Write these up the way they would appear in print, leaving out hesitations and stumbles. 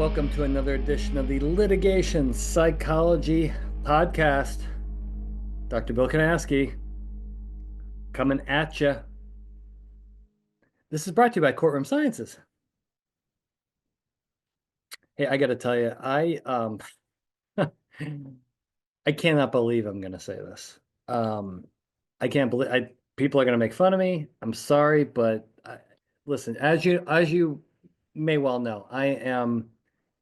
welcome to another edition of the Litigation Psychology Podcast. Dr. Bill Kanasky coming at you. This is brought to you by Courtroom Sciences. Hey, I got to tell you, I cannot believe I'm going to say this. I can't believe people are going to make fun of me. I'm sorry, but listen, as you may well know, I am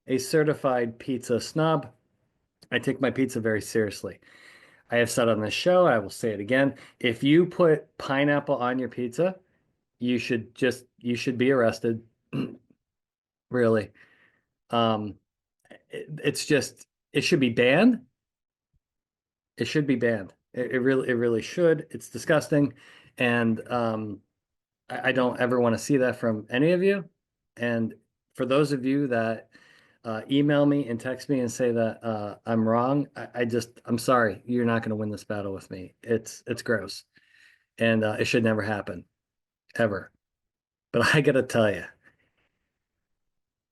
a certified pizza snob. I take my pizza very seriously. I have said on this show, I will say it again. If you put pineapple on your pizza, you should be arrested. Really. Um, it's just it should be banned. It should be banned. It really should. It's disgusting. And I don't ever want to see that from any of you. And for those of you that email me and text me and say that I'm wrong, I'm sorry. You're not going to win this battle with me. It's gross, and it should never happen ever. But I got to tell you,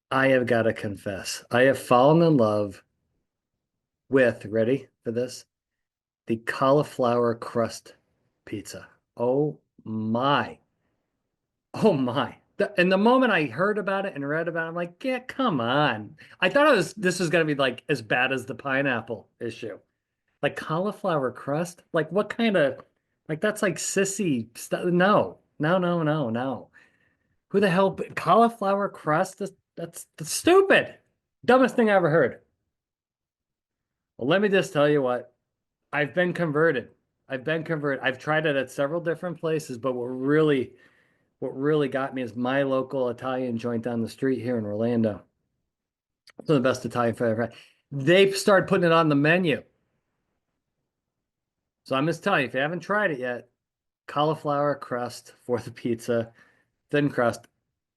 I have got to confess, I have fallen in love with, ready for this, the cauliflower crust pizza. Oh my. Oh my. And the moment I heard about it and read about it, I'm like, yeah, come on. I thought this was gonna be like as bad as the pineapple issue. Like cauliflower crust? Like what kind of like that's like sissy stuff. No, no, no, no, no. Who the hell cauliflower crust? That's stupid. Dumbest thing I ever heard. Well, let me just tell you what. I've been converted. I've been converted. I've tried it at several different places, but what really got me is my local Italian joint down the street here in Orlando. It's the best Italian food I've ever had. They've started putting it on the menu. So I'm just telling you, if you haven't tried it yet, cauliflower crust for the pizza, thin crust,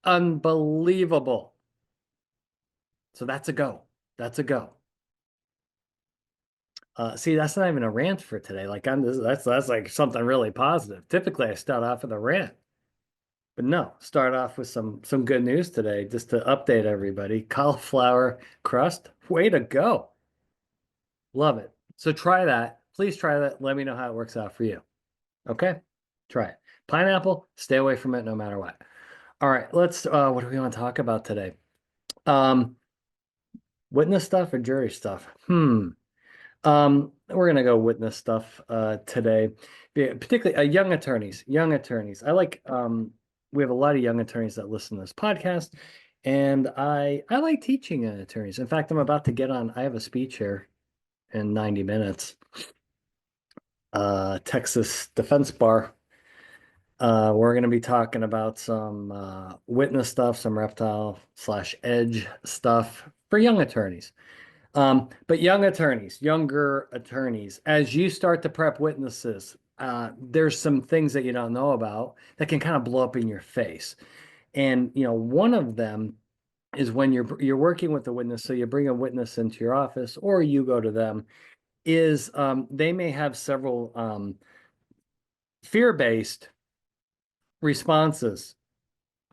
unbelievable. So that's a go. That's a go. See, that's not even a rant for today. Like that's like something really positive. Typically, I start off with a rant. But no, start off with some good news today, just to update everybody. Cauliflower crust, way to go. Love it. So try that. Please try that. Let me know how it works out for you. Okay? Try it. Pineapple, stay away from it no matter what. All right, let's what do we want to talk about today? Um, witness stuff or jury stuff? We're gonna go witness stuff today, particularly young attorneys. Young attorneys. We have a lot of young attorneys that listen to this podcast, and I like teaching attorneys. In fact, I'm about to get on. I have a speech here in 90 minutes. Texas Defense Bar. We're going to be talking about some witness stuff, some reptile slash edge stuff for young attorneys. But young attorneys, younger attorneys, as you start to prep witnesses, there's some things that you don't know about that can kind of blow up in your face. And one of them is when you're working with the witness, so you bring a witness into your office or you go to them, is they may have several fear-based responses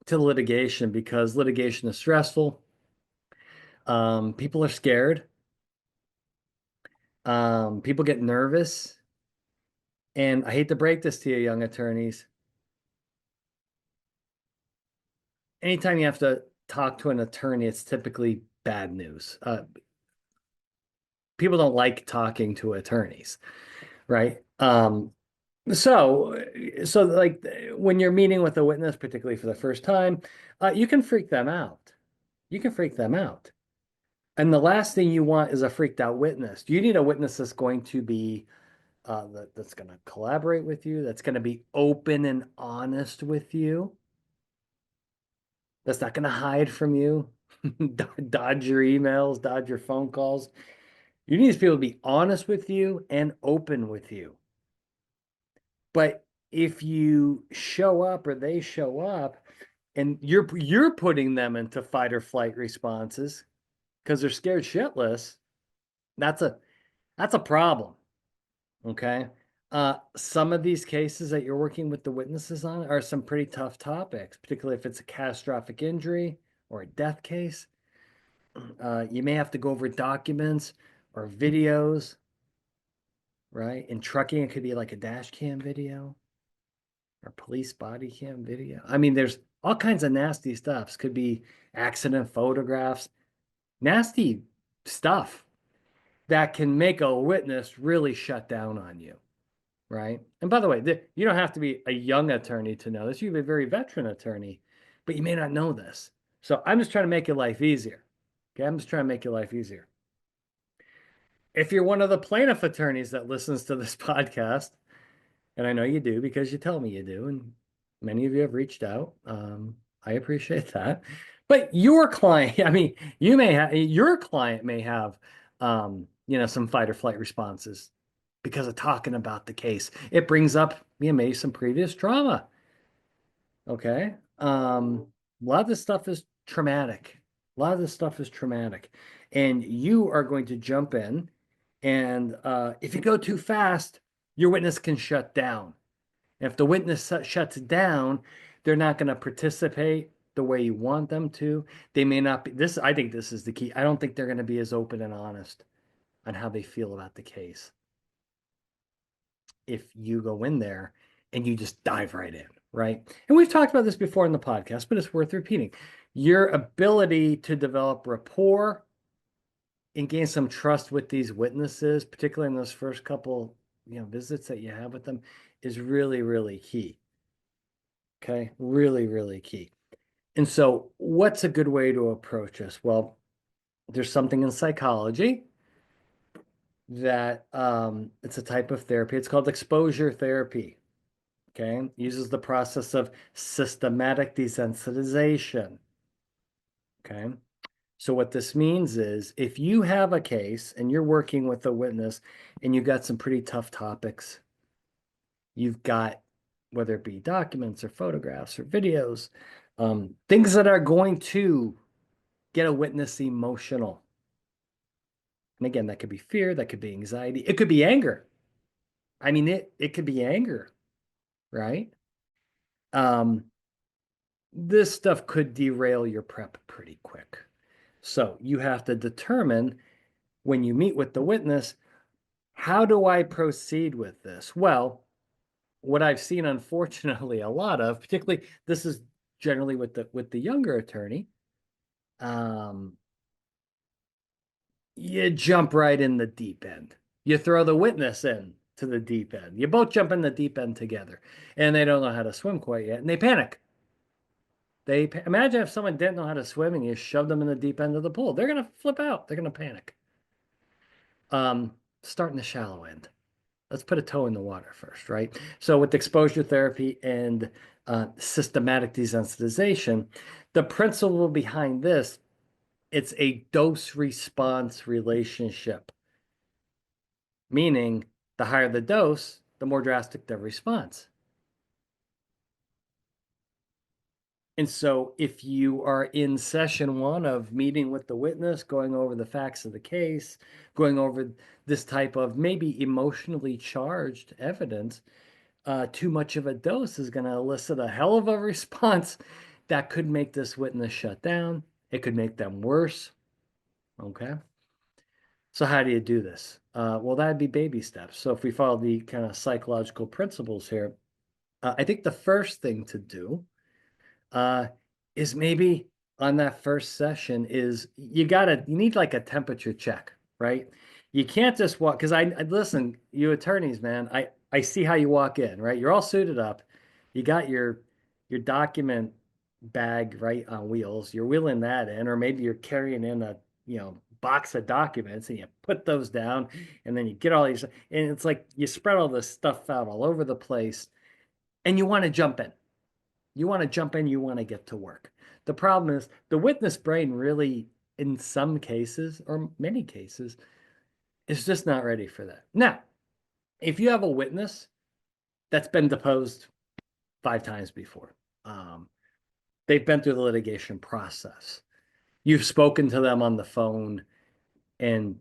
to litigation because litigation is stressful. People are scared. People get nervous. And I hate to break this to you, young attorneys. Anytime you have to talk to an attorney, it's typically bad news. People don't like talking to attorneys, right? So like when you're meeting with a witness, particularly for the first time, you can freak them out. You can freak them out. And the last thing you want is a freaked out witness. You need a witness that's going to be that's going to collaborate with you, that's going to be open and honest with you, that's not going to hide from you, dodge your emails, dodge your phone calls. You need these people to be honest with you and open with you. But if you show up or they show up and you're putting them into fight or flight responses because they're scared shitless, that's a problem. Okay. Some of these cases that you're working with the witnesses on are some pretty tough topics, particularly if it's a catastrophic injury or a death case. You may have to go over documents or videos, right? In trucking, it could be like a dash cam video or police body cam video. I mean, there's all kinds of nasty stuffs. Could be accident photographs, nasty stuff that can make a witness really shut down on you, right? And by the way, you don't have to be a young attorney to know this. You can be a very veteran attorney, but you may not know this. So I'm just trying to make your life easier. Okay, I'm just trying to make your life easier. If you're one of the plaintiff attorneys that listens to this podcast, and I know you do because you tell me you do, and many of you have reached out. I appreciate that. But your client, I mean, you may have your client may have some fight or flight responses because of talking about the case. It brings up, maybe some previous trauma. Okay. A lot of this stuff is traumatic. A lot of this stuff is traumatic. And you are going to jump in, and if you go too fast, your witness can shut down. If the witness shuts down, they're not going to participate the way you want them to. They may not be this. I think this is the key. I don't think they're going to be as open and honest on how they feel about the case if you go in there and you just dive right in, right? And we've talked about this before in the podcast, but it's worth repeating. Your ability to develop rapport and gain some trust with these witnesses, particularly in those first couple, visits that you have with them, is really, really key. Okay, really, really key. And so, what's a good way to approach this? Well, there's something in psychology that it's a type of therapy. It's called exposure therapy. Okay, uses the process of systematic desensitization. Okay, so what this means is if you have a case and you're working with a witness and you've got some pretty tough topics, you've got whether it be documents or photographs or videos, things that are going to get a witness emotional. And again, that could be fear, that could be anxiety, it could be anger. I mean, it could be anger, right? Um, this stuff could derail your prep pretty quick. So you have to determine when you meet with the witness, how do I proceed with this? Well, what I've seen, unfortunately, a lot of, particularly this is generally with the younger attorney, um, you jump right in the deep end. You throw the witness in to the deep end. You both jump in the deep end together, and they don't know how to swim quite yet, and they panic. Imagine if someone didn't know how to swim and you shoved them in the deep end of the pool. They're gonna flip out. They're gonna panic. Start in the shallow end. Let's put a toe in the water first, right? So with exposure therapy and systematic desensitization, the principle behind this, it's a dose response relationship, meaning the higher the dose, the more drastic the response. And so if you are in session one of meeting with the witness, going over the facts of the case, going over this type of maybe emotionally charged evidence, too much of a dose is going to elicit a hell of a response that could make this witness shut down. It could make them worse. Okay. So how do you do this? Well, that'd be baby steps. So if we follow the kind of psychological principles here, I think the first thing to do uh, is maybe on that first session is you need like a temperature check, right? You can't just walk because I listen, you attorneys, man, I see how you walk in, right? You're all suited up. You got your document bag right on wheels. You're wheeling that in, or maybe you're carrying in a box of documents and you put those down and then you get all these and it's like you spread all this stuff out all over the place and you want to jump in. You want to jump in, you want to get to work. The problem is the witness brain really, in some cases, or many cases, is just not ready for that. Now, if you have a witness that's been deposed 5 times before, um, they've been through the litigation process, you've spoken to them on the phone, and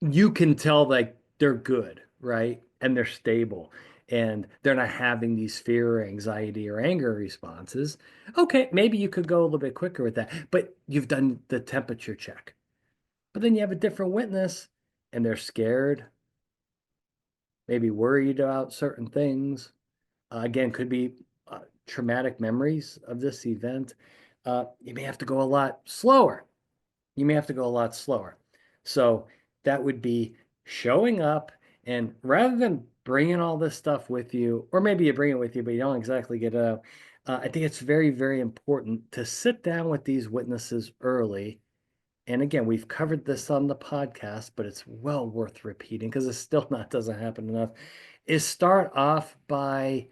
you can tell like they're good, right? And they're stable. and they're not having these fear or anxiety or anger responses, okay, maybe you could go a little bit quicker with that, but you've done the temperature check. But then you have a different witness and they're scared, maybe worried about certain things. Again, could be traumatic memories of this event. You may have to go a lot slower. You may have to go a lot slower. So that would be showing up, and rather than bringing all this stuff with you, or maybe you bring it with you, but you don't exactly get it out. I think it's very, very important to sit down with these witnesses early. And again, we've covered this on the podcast, but it's well worth repeating because it still not doesn't happen enough. Is start off by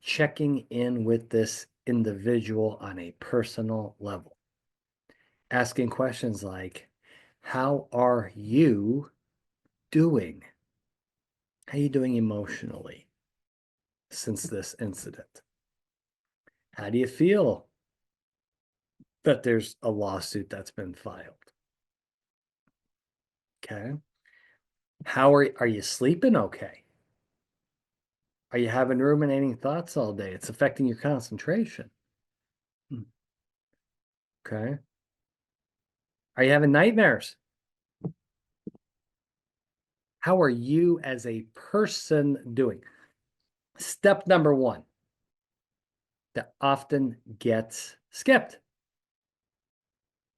checking in with this individual on a personal level, asking questions like, how are you doing? How are you doing emotionally since this incident? How do you feel that there's a lawsuit that's been filed? Okay. How are you sleeping okay? Are you having ruminating thoughts all day? It's affecting your concentration. Okay. Are you having nightmares? How are you as a person doing? Step number one that often gets skipped.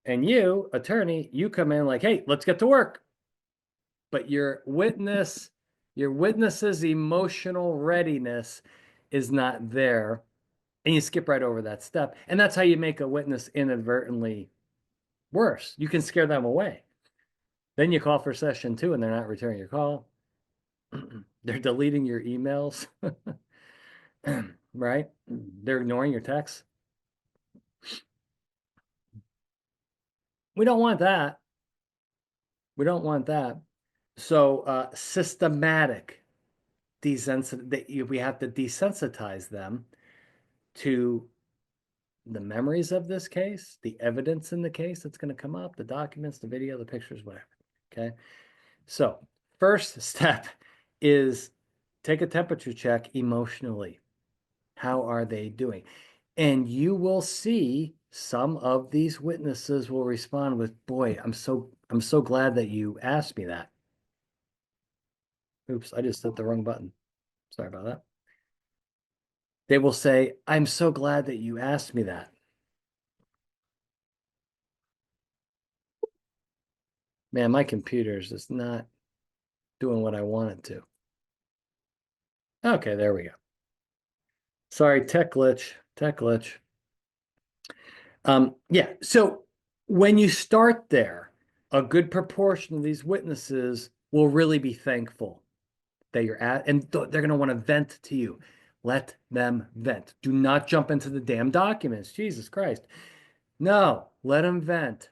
And you, attorney, you come in like, hey, let's get to work. But your witness's emotional readiness is not there. And you skip right over that step. And that's how you make a witness inadvertently worse. You can scare them away. Then you call for session two and they're not returning your call. They're deleting your emails, right? They're ignoring your texts. We don't want that. We don't want that. So systematic we have to desensitize them to the memories of this case, the evidence in the case that's going to come up, the documents, the video, the pictures, whatever. Okay. So first step is take a temperature check emotionally. How are they doing? And you will see some of these witnesses will respond with, boy, I'm so glad that you asked me that. Oops, I just hit the wrong button. Sorry about that. They will say, I'm so glad that you asked me that. Man, my computer is just not doing what I want it to. Okay, there we go. Sorry, tech glitch, tech glitch. Yeah, so when you start there, a good proportion of these witnesses will really be thankful that you're at, and they're going to want to vent to you. Let them vent. Do not jump into the damn documents. Jesus Christ. No, let them vent.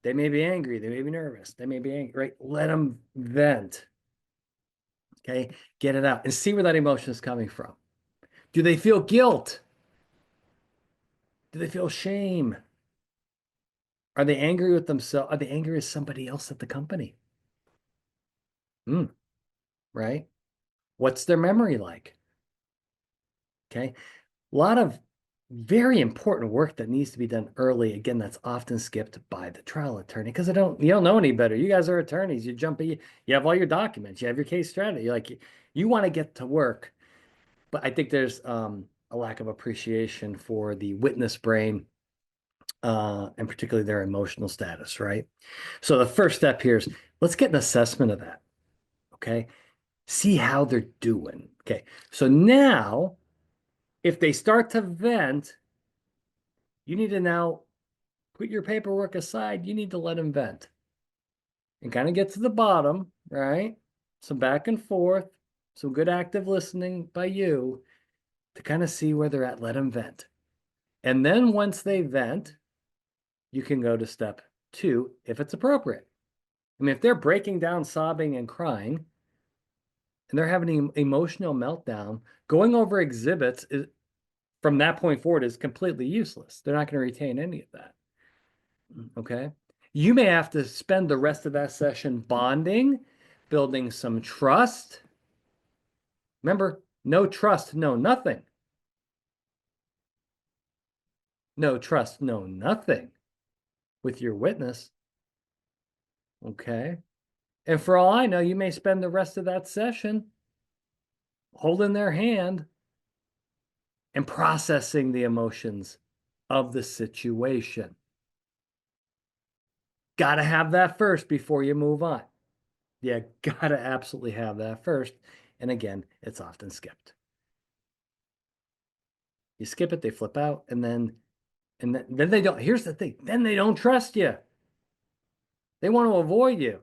They may be angry. They may be nervous. They may be angry, right? Let them vent. Okay. Get it out and see where that emotion is coming from. Do they feel guilt? Do they feel shame? Are they angry with themselves? Are they angry with somebody else at the company? Right? What's their memory like? Okay. A lot of very important work that needs to be done early. Again, that's often skipped by the trial attorney because you don't know any better. You guys are attorneys. You have all your documents, you have your case strategy. You want to get to work. But I think there's a lack of appreciation for the witness brain, and particularly their emotional status, right? So the first step here is let's get an assessment of that. Okay. See how they're doing. Okay. So now, if they start to vent, you need to now put your paperwork aside. You need to let them vent and kind of get to the bottom, right? Some back and forth, some good active listening by you to kind of see where they're at. Let them vent. And then once they vent, you can go to step two if it's appropriate. I mean, if they're breaking down, sobbing, and crying, and they're having an emotional meltdown, going over exhibits from that point forward is completely useless. They're not going to retain any of that. Okay. You may have to spend the rest of that session bonding, building some trust, Remember, no trust, no nothing. No trust, no nothing with your witness. Okay. And for all I know, you may spend the rest of that session holding their hand and processing the emotions of the situation. Got to have that first before you move on. Yeah, got to absolutely have that first. And again, it's often skipped. You skip it, they flip out, and then they don't. Here's the thing, then they don't trust you. They want to avoid you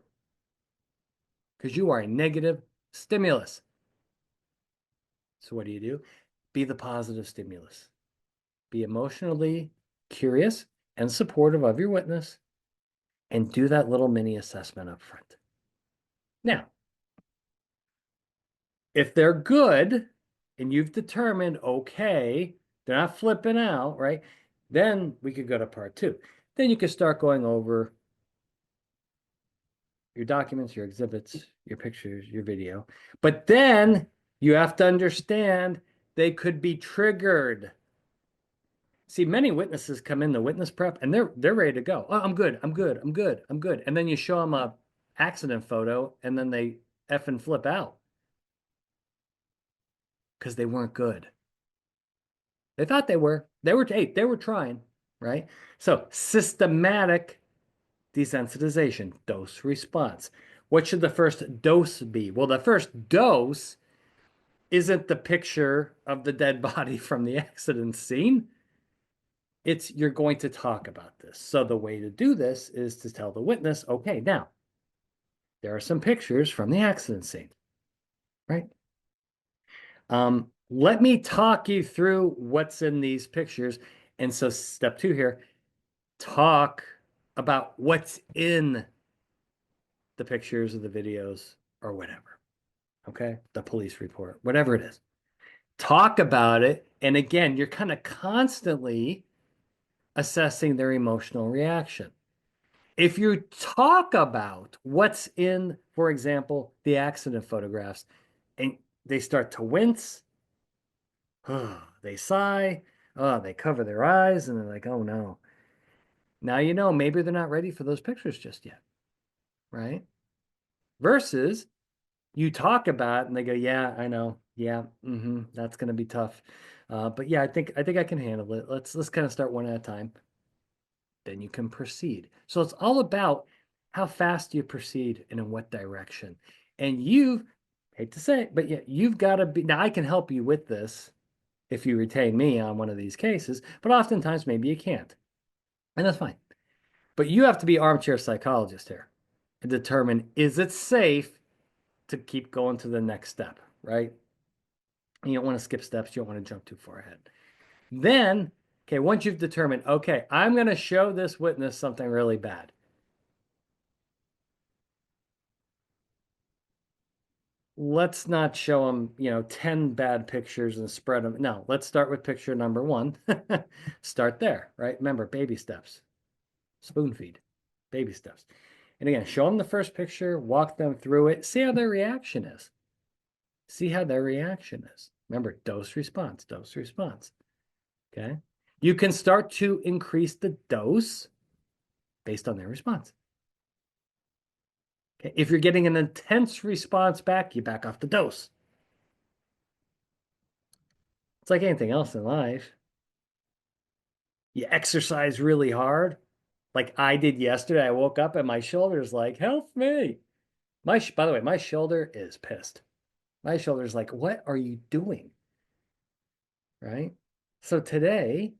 because you are a negative stimulus. So what do? Be the positive stimulus. Be emotionally curious and supportive of your witness and do that little mini assessment up front. Now, if they're good and you've determined, okay, they're not flipping out, right? Then we could go to part two. Then you can start going over your documents, your exhibits, your pictures, your video. But then you have to understand they could be triggered. See, many witnesses come in the witness prep and they're ready to go. Oh, I'm good, I'm good, I'm good, I'm good. And then you show them a accident photo and then they F and flip out because they weren't good. They thought they were. They were trying, right? So systematic desensitization, dose response. What should the first dose be? Well, the first dose isn't the picture of the dead body from the accident scene. It's you're going to talk about this. So the way to do this is to tell the witness, okay, now there are some pictures from the accident scene, right? Let me talk you through what's in these pictures. And so step two here, talk about what's in the pictures or the videos or whatever. Okay. The police report, whatever it is. Talk about it. And again, you're kind of constantly assessing their emotional reaction. If you talk about what's in, for example, the accident photographs, and they start to wince, they sigh, they cover their eyes, and they're like, oh no. Now you know maybe they're not ready for those pictures just yet, right? Versus you talk about it and they go, yeah, I know. Yeah, that's gonna be tough. But yeah, I think I can handle it. Let's kind of start one at a time. Then you can proceed. So it's all about how fast you proceed and in what direction. And you hate to say it, but yeah, you've got to be now I can help you with this if you retain me on one of these cases, but oftentimes maybe you can't. And that's fine. But you have to be armchair psychologist here and determine is it safe to keep going to the next step, right? You don't want to skip steps, you don't want to jump too far ahead. Then, okay, once you've determined, okay, I'm going to show this witness something really bad. Let's not show them, 10 bad pictures and spread them. No, let's start with picture number one. Start there, right? Remember, baby steps, spoon feed, baby steps. And again, show them the first picture, walk them through it, see how their reaction is. See how their reaction is. Remember, dose response, dose response. Okay. You can start to increase the dose based on their response. Okay. If you're getting an intense response back, you back off the dose. It's like anything else in life. You exercise really hard, like I did yesterday. I woke up and my shoulder's like, help me. By the way, my shoulder is pissed. My shoulder's like, what are you doing? Right? So today,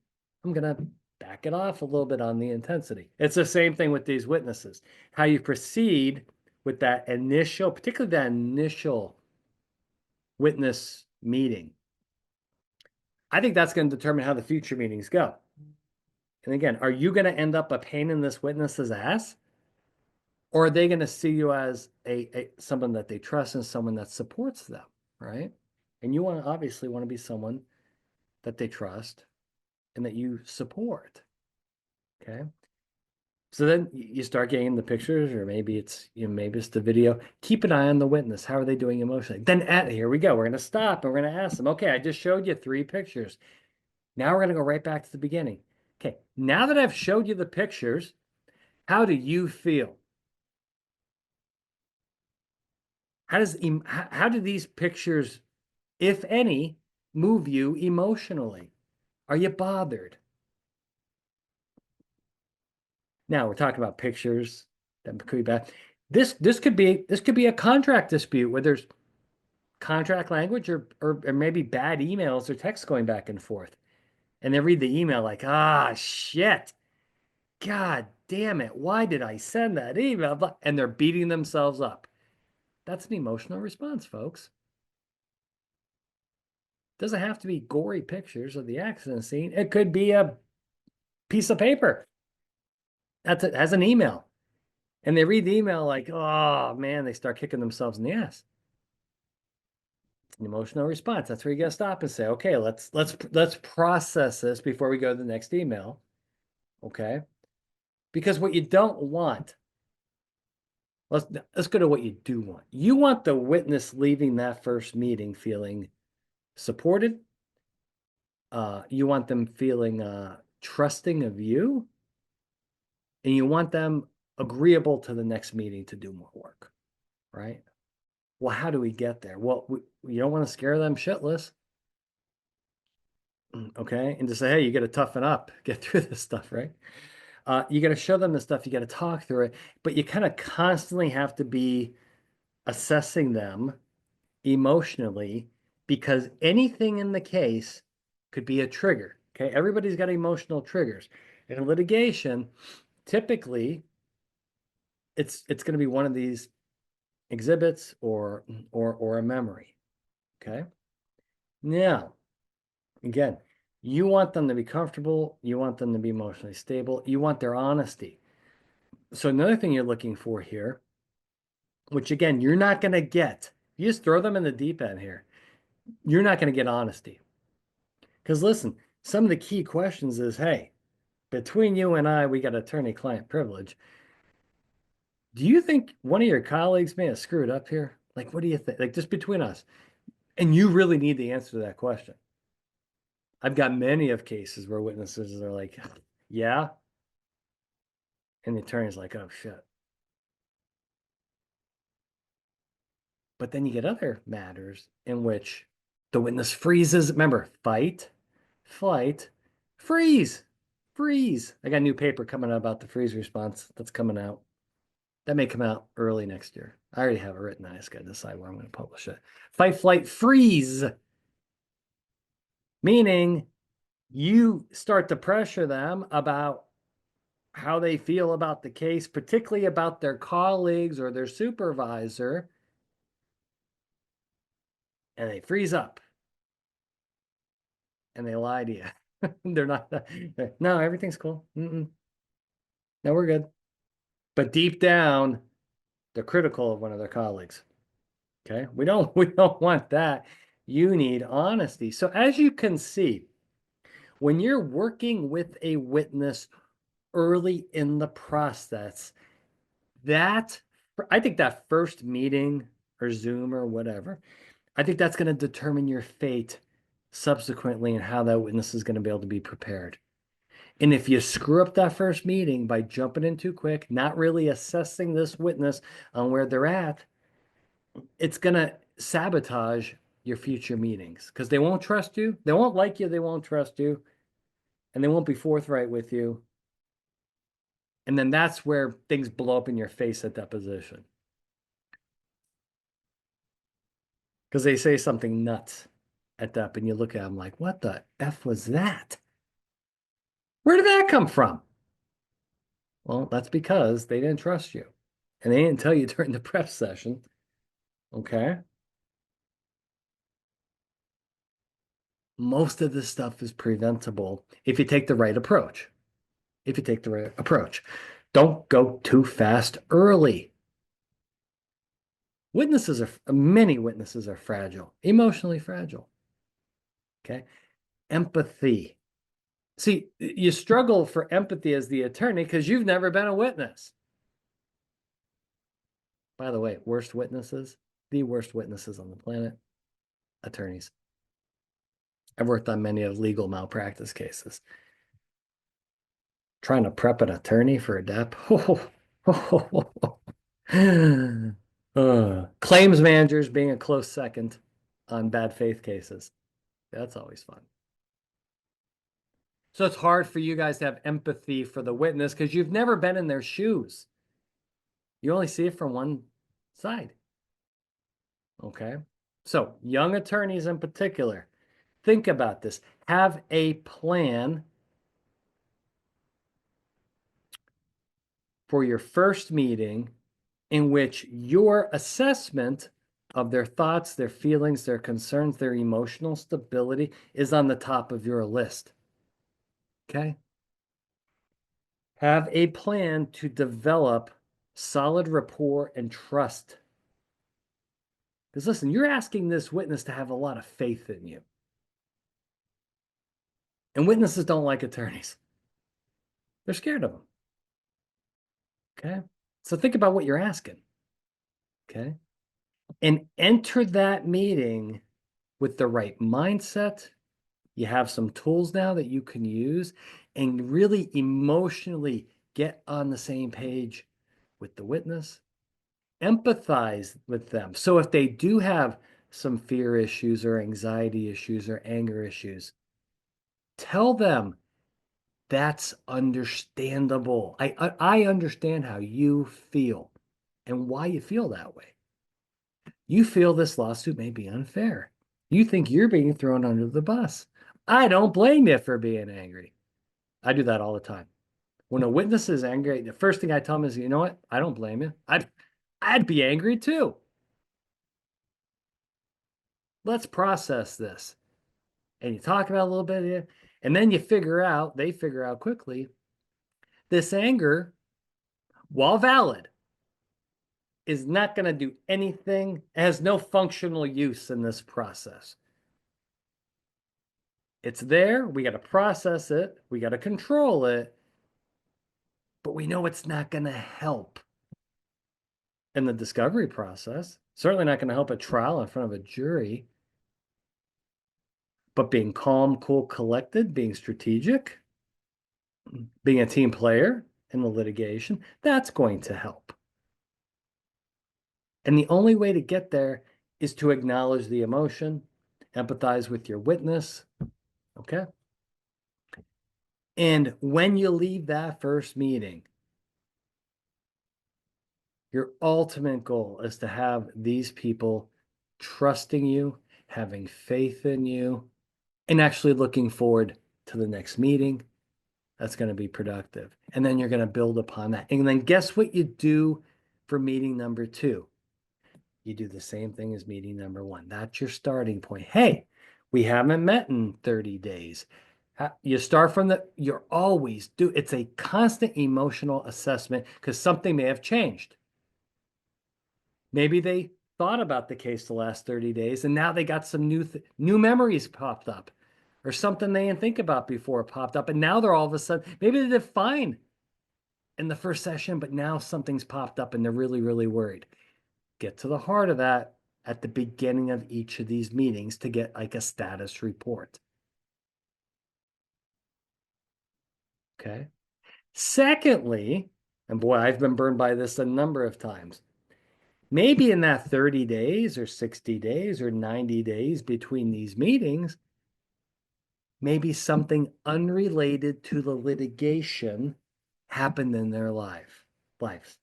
I'm going to back it off a little bit on the intensity. It's the same thing with these witnesses. How you proceed with that initial, particularly that initial witness meeting. I think that's going to determine how the future meetings go. And again, are you going to end up a pain in this witness's ass? Or are they going to see you as someone that they trust and someone that supports them, right? And you obviously want to be someone that they trust and that you support. Okay. So then you start getting the pictures, or maybe it's, maybe it's the video. Keep an eye on the witness. How are they doing emotionally? Then here we go. We're going to stop and we're going to ask them, okay, I just showed you 3 pictures. Now we're going to go right back to the beginning. Okay, now that I've showed you the pictures, how do you feel? How do these pictures, if any, move you emotionally? Are you bothered? Now we're talking about pictures that could be bad. This could be a contract dispute where there's contract language, or maybe bad emails or texts going back and forth. And they read the email like, ah, shit. God damn it. Why did I send that email? And they're beating themselves up. That's an emotional response, folks. Doesn't have to be gory pictures of the accident scene. It could be a piece of paper that has an email. And they read the email like, oh man, they start kicking themselves in the ass. It's an emotional response. That's where you got to stop and say, okay, let's process this before we go to the next email. Okay. Because what you don't want, let's go to what you do want. You want the witness leaving that first meeting feeling supported. You want them feeling trusting of you, and you want them agreeable to the next meeting to do more work, right? Well, how do we get there? Well, you don't want to scare them shitless, okay? And to say, hey, you got to toughen up, get through this stuff, right? You got to show them the stuff, you got to talk through it, but you kind of constantly have to be assessing them emotionally, because anything in the case could be a trigger. Okay, everybody's got emotional triggers. In litigation, typically it's going to be one of these exhibits or a memory. Okay. Now, again, you want them to be comfortable, you want them to be emotionally stable, you want their honesty. So another thing you're looking for here, which again, you're not going to get, you just throw them in the deep end here, you're not going to get honesty. Because listen, some of the key questions is, hey, between you and I, we got attorney-client privilege. Do you think one of your colleagues may have screwed up here? Like, what do you think? Like, just between us. And you really need the answer to that question. I've got many of cases where witnesses are like, yeah. And the attorney's like, oh, shit. But then you get other matters in which the witness freezes. Remember, fight, flight, freeze, freeze. I got a new paper coming out about the freeze response that's coming out. That may come out early next year. I already have it written. I just got to decide where I'm going to publish it. Fight, flight, freeze. Meaning you start to pressure them about how they feel about the case, particularly about their colleagues or their supervisor, and they freeze up and they lie to you. They're not, no, everything's cool. No, we're good. But deep down, they're critical of one of their colleagues. Okay. We don't want that. You need honesty. So as you can see, when you're working with a witness early in the process, that I think that first meeting or Zoom or whatever, I think that's going to determine your fate subsequently and how that witness is going to be able to be prepared. And if you screw up that first meeting by jumping in too quick, not really assessing this witness on where they're at, it's going to sabotage your future meetings because they won't trust you. They won't like you. They won't trust you. And they won't be forthright with you. And then that's where things blow up in your face at deposition. Because they say something nuts at dep, and you look at them like, what the F was that? Where did that come from? Well, that's because they didn't trust you. And they didn't tell you during the prep session. Okay. Most of this stuff is preventable if you take the right approach. If you take the right approach, don't go too fast early. Many witnesses are fragile, emotionally fragile. Okay. Empathy. See, you struggle for empathy as the attorney because you've never been a witness. By the way, worst witnesses, the worst witnesses on the planet, attorneys. I've worked on many of legal malpractice cases. Trying to prep an attorney for a dep. Claims managers being a close second on bad faith cases. That's always fun. So it's hard for you guys to have empathy for the witness because you've never been in their shoes. You only see it from one side. Okay. So, young attorneys in particular, think about this. Have a plan for your first meeting in which your assessment of their thoughts, their feelings, their concerns, their emotional stability is on the top of your list. Okay. Have a plan to develop solid rapport and trust. Because listen, you're asking this witness to have a lot of faith in you. And witnesses don't like attorneys. They're scared of them. Okay. So think about what you're asking. Okay. And enter that meeting with the right mindset. You have some tools now that you can use and really emotionally get on the same page with the witness, empathize with them. So if they do have some fear issues or anxiety issues or anger issues, tell them that's understandable. I understand how you feel and why you feel that way. You feel this lawsuit may be unfair. You think you're being thrown under the bus. I don't blame you for being angry. I do that all the time. When a witness is angry, the first thing I tell them is, you know what? I don't blame you. I'd be angry too. Let's process this. And you talk about a little bit, and then you they figure out quickly, this anger, while valid, is not going to do anything, has no functional use in this process. It's there. We got to process it. We got to control it. But we know it's not going to help in the discovery process. Certainly not going to help a trial in front of a jury. But being calm, cool, collected, being strategic, being a team player in the litigation, that's going to help. And the only way to get there is to acknowledge the emotion, empathize with your witness. Okay. And when you leave that first meeting, your ultimate goal is to have these people trusting you, having faith in you, and actually looking forward to the next meeting. That's going to be productive. And then you're going to build upon that. And then guess what you do for meeting number 2? You do the same thing as meeting number 1. That's your starting point. Hey, we haven't met in 30 days. You start from you're always it's a constant emotional assessment because something may have changed. Maybe they thought about the case the last 30 days and now they got some new memories popped up, or something they didn't think about before popped up. And now they're all of a sudden, maybe they did fine in the first session, but now something's popped up and they're really, really worried. Get to the heart of that at the beginning of each of these meetings to get like a status report. Okay. Secondly, and boy, I've been burned by this a number of times. Maybe in that 30 days or 60 days or 90 days between these meetings, maybe something unrelated to the litigation happened in their lives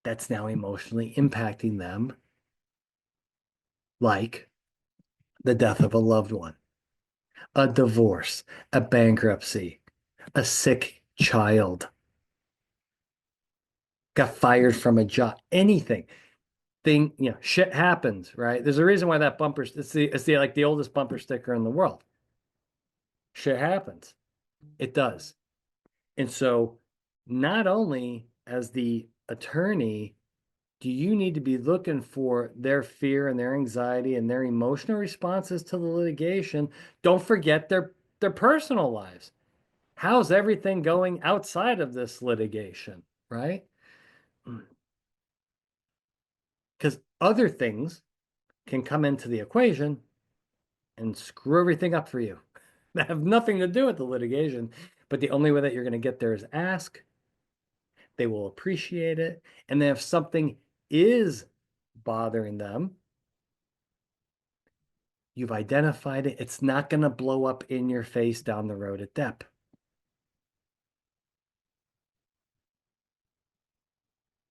that's now emotionally impacting them, like the death of a loved one, a divorce, a bankruptcy, a sick child, got fired from a job, anything. Shit happens, right? There's a reason why that bumper, it's the like the oldest bumper sticker in the world. Shit happens. It does. And so not only as the attorney do you need to be looking for their fear and their anxiety and their emotional responses to the litigation, don't forget their their personal lives. How's everything going outside of this litigation, right? Because other things can come into the equation and screw everything up for you that have nothing to do with the litigation. But the only way that you're going to get there is ask. They will appreciate it. And then if something is bothering them, you've identified it. It's not going to blow up in your face down the road at DEP.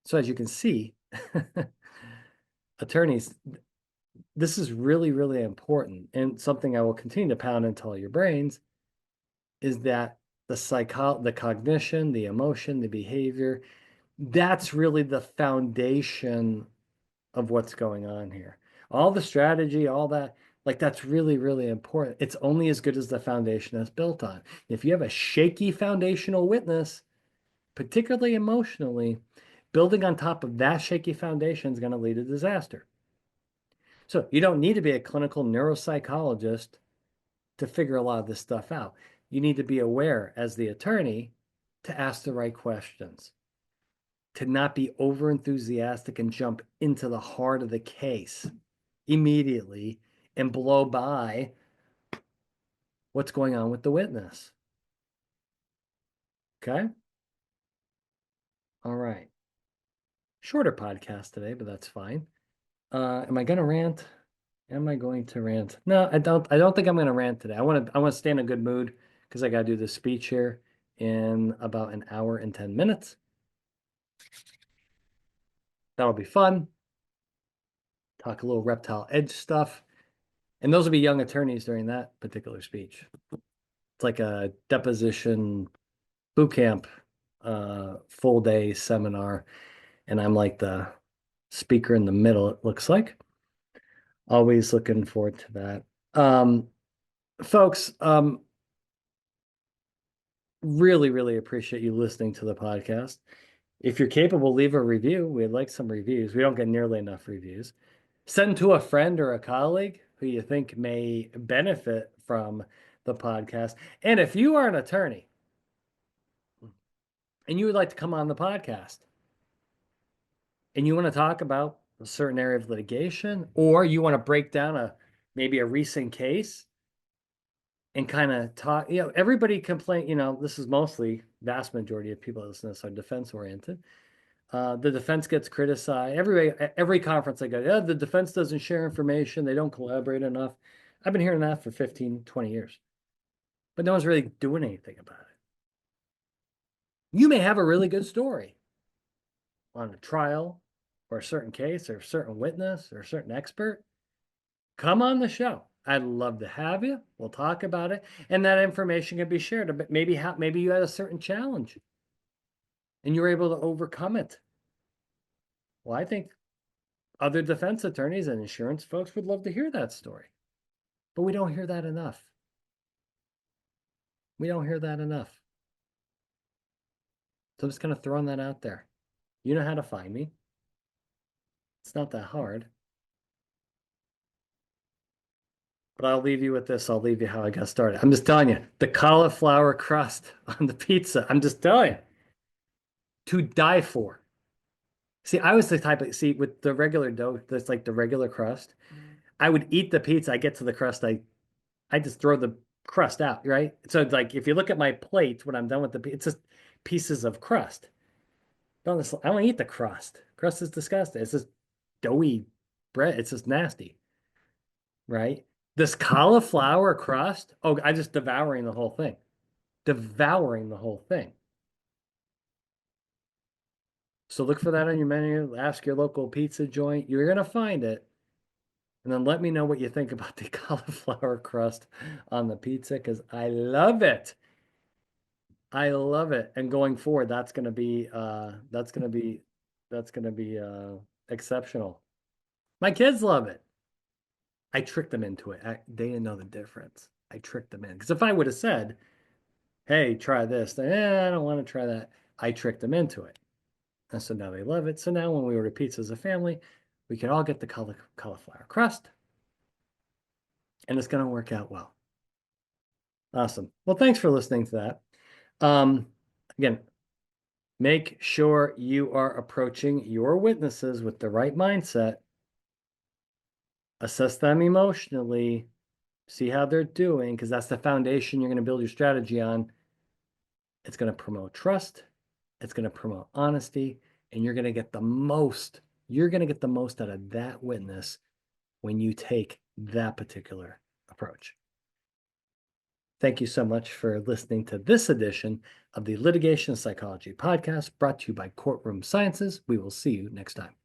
So as you can see, attorneys, this is really, really important. And something I will continue to pound into all your brains is that the cognition, the emotion, the behavior, that's really the foundation of what's going on here. All the strategy, all that, like that's really, really important. It's only as good as the foundation that's built on. If you have a shaky foundational witness, particularly emotionally, building on top of that shaky foundation is going to lead to disaster. So you don't need to be a clinical neuropsychologist to figure a lot of this stuff out. You need to be aware as the attorney to ask the right questions, to not be over enthusiastic and jump into the heart of the case immediately and blow by what's going on with the witness. Okay? All right. Shorter podcast today, but that's fine. Am I going to rant? Am I going to rant? No, I don't. I don't think I'm going to rant today. I want to stay in a good mood because I got to do this speech here in about an hour and 10 minutes. That'll be fun. Talk a little reptile edge stuff. And those will be young attorneys during that particular speech. It's like a deposition boot camp, full day seminar. And I'm like the speaker in the middle, it looks like. Always looking forward to that. Folks, really, really appreciate you listening to the podcast. If you're capable, leave a review. We'd like some reviews. We don't get nearly enough reviews. Send to a friend or a colleague who you think may benefit from the podcast. And if you are an attorney and you would like to come on the podcast and you want to talk about a certain area of litigation, or you want to break down maybe a recent case and kind of talk, everybody complain, this is mostly vast majority of people that listen to this are defense oriented. The defense gets criticized. Every conference I go, yeah, the defense doesn't share information. They don't collaborate enough. I've been hearing that for 15, 20 years, but no one's really doing anything about it. You may have a really good story on a trial or a certain case or a certain witness or a certain expert. Come on the show. I'd love to have you. We'll talk about it. And that information can be shared. But maybe you had a certain challenge and you were able to overcome it. Well, I think other defense attorneys and insurance folks would love to hear that story. But we don't hear that enough. We don't hear that enough. So I'm just kind of throwing that out there. You know how to find me. It's not that hard. But I'll leave you with this. I'll leave you how I got started. I'm just telling you, the cauliflower crust on the pizza, I'm just telling you, to die for. See, I was the type of, with the regular dough, that's like the regular crust, I would eat the pizza, I get to the crust, I just throw the crust out, right? So it's like, if you look at my plate, when I'm done with it's just pieces of crust. I don't eat the crust. Crust is disgusting. It's just doughy bread. It's just nasty, right? This cauliflower crust, oh, I just devouring the whole thing. Devouring the whole thing. So look for that on your menu. Ask your local pizza joint. You're going to find it. And then let me know what you think about the cauliflower crust on the pizza because I love it. I love it. And going forward, that's going to be exceptional. My kids love it. I tricked them into it. They didn't know the difference. I tricked them in because if I would have said, "Hey, try this," I don't want to try that. I tricked them into it. And so now they love it. So now when we order pizza as a family, we can all get the cauliflower crust and it's going to work out well. Awesome. Well, thanks for listening to that. Again, make sure you are approaching your witnesses with the right mindset. Assess them emotionally, see how they're doing, because that's the foundation you're going to build your strategy on. It's going to promote trust, it's going to promote honesty, and you're going to get the most. You're going to get the most out of that witness when you take that particular approach. Thank you so much for listening to this edition of the Litigation Psychology Podcast brought to you by Courtroom Sciences. We will see you next time.